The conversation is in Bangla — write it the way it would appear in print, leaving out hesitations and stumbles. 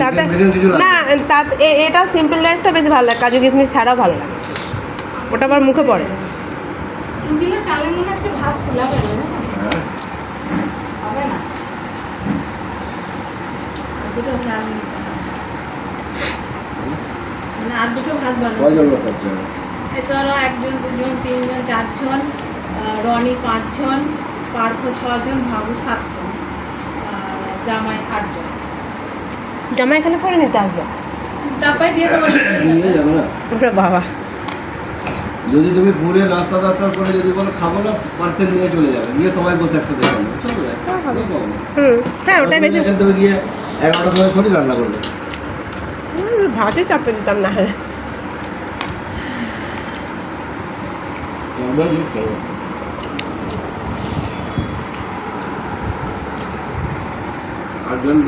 তাতে না তাতে এটা সিম্পল রাইসটা বেশি ভালো লাগে, কাজু কিশমিশ ছাড়াও ভালো লাগে, ওটা আবার মুখে পড়ে। দুদিনে চালের মনে হচ্ছে ভাত খোলাবে না, হবে না, দুটো ভাত মানে আর দুটো ভাত বানাবো। এই ধরো 1 জন 2 জন 3 জন 4 জন, রনি 5 জন, পার্থ 6 জন, ভাবু 7 জন, জামাই 8 জন। জামা এখানে করে নিতে আসবে, ডাব্বায় দিয়ে দেবো, নিয়ে যাবে না। ওরে বাবা, যদি তুমি ঘুরে নাস্তা টাস্তা করে যদি বলো খাবো না, পার্সেল নিয়ে চলে যাবে, গিয়ে সবাই বসে একসাথে খাবে, চলবে। হ্যাঁ ওটাই বেশি। তুমি গিয়ে 11টার সময় থোড়ি রান্না করবে। ভাতই চাপে দিতাম না হলে। আটজন